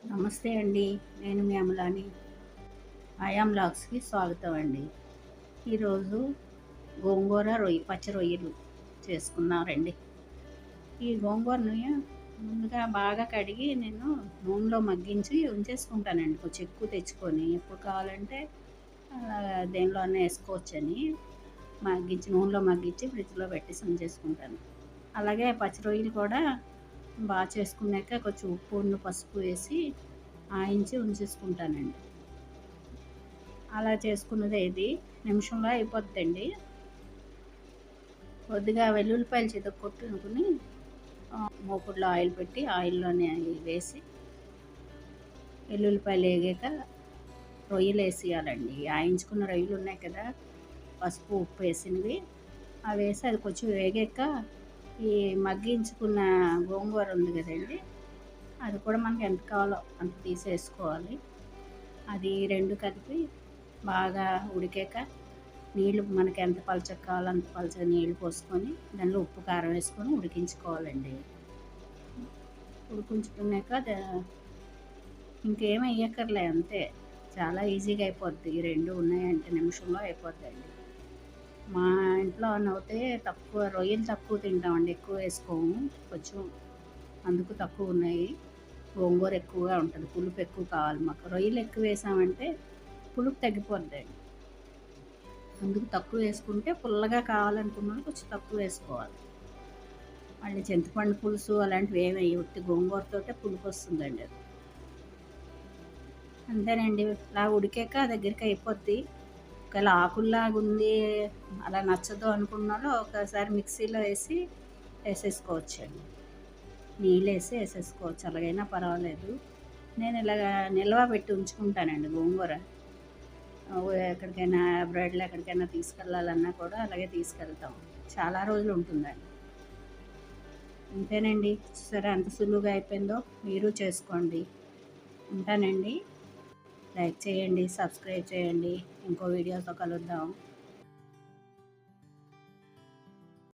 నమస్తే అండి. నేను మీ అమలాని. ఆయామ్ లాగ్స్‌కి స్వాగతం అండి. ఈరోజు గోంగూర పచ్చి రొయ్యలు చేసుకున్నాం రండి. ఈ గోంగూరని ముందుగా బాగా కడిగి నేను నూనెలో మగ్గించి ఉంచేసుకుంటానండి. కొంచెం ఎక్కువ తెచ్చుకొని ఎప్పుడు కావాలంటే దేనిలోనే వేసుకోవచ్చని నూనెలో మగ్గించి ఫ్రిడ్జ్‌లో పెట్టేసి ఉంచేసుకుంటాను. అలాగే పచ్చి రొయ్యలు కూడా బాగా చేసుకున్నాక కొంచెం ఉప్పు, పసుపు వేసి ఆయించి ఉంచేసుకుంటానండి. అలా చేసుకున్నదే ఇది నిమిషంలో అయిపోద్దండి. కొద్దిగా వెల్లుల్లిపాయలు చితక్కొట్టుకుని మూకుడులో ఆయిల్ పెట్టి ఆయిల్లోనే వేసి వెల్లుల్లిపాయలు వేగాక రొయ్యలు వేసేయాలండి. ఆయించుకున్న రొయ్యలు ఉన్నాయి కదా, పసుపు ఉప్పు వేసినవి అవి వేసి అది కొంచెం వేగాక ఈ మగ్గించుకున్న గోంగూర ఉంది కదండి, అది కూడా మనకి ఎంత కావాలో అంత తీసేసుకోవాలి. అది రెండు కలిపి బాగా ఉడికాక నీళ్ళు మనకి ఎంత పలచగా కావాలో అంత పలచగా నీళ్ళు పోసుకొని దానిలో ఉప్పు కారం వేసుకొని ఉడికించుకోవాలండి. ఉడికించుకున్నాక ఇంకేం వేయక్కర్లే, అంతే. చాలా ఈజీగా అయిపోద్ది. ఈ రెండు ఉన్నాయంటే నిమిషంలో అయిపోద్దండి. మా ఇంట్లో అయితే రొయ్యలు తక్కువ తింటామండి, ఎక్కువ వేసుకోము. కొంచెం అందుకు తక్కువ ఉన్నాయి. గోంగూర ఎక్కువగా ఉంటుంది, పులుపు ఎక్కువ కావాలి మాకు. రొయ్యలు ఎక్కువ వేసామంటే పులుపు తగ్గిపోద్దండి. అందుకు తక్కువ వేసుకుంటే, పుల్లగా కావాలనుకున్న కొంచెం తక్కువ వేసుకోవాలి. మళ్ళీ చింతపండు పులుసు అలాంటివి ఏమి ఉట్టి గోంగూరతోటే పులుపు వస్తుందండి అది. అంతేనండి. ఇలా ఉడికాక దగ్గరికి అయిపోద్ది. ఒకవేళ ఆకుల్లాగా ఉంది, అలా నచ్చదు అనుకున్నాలో ఒకసారి మిక్సీలో వేసేసుకోవచ్చండి. నీళ్ళు వేసేసుకోవచ్చు, అలాగైనా పర్వాలేదు. నేను ఇలాగ నిల్వ పెట్టి ఉంచుకుంటానండి గోంగూర. ఎక్కడికైనా బ్రెడ్లో ఎక్కడికైనా తీసుకెళ్ళాలన్నా కూడా అలాగే తీసుకెళ్తాం. చాలా రోజులు ఉంటుందండి. అంతేనండి. సరే, అంత సులువుగా అయిపోయిందో మీరు చేసుకోండి. ఉంటానండి. లైక్ చేయండి, సబ్స్క్రైబ్ చేయండి. ఇంకో వీడియోతో కలుద్దాం.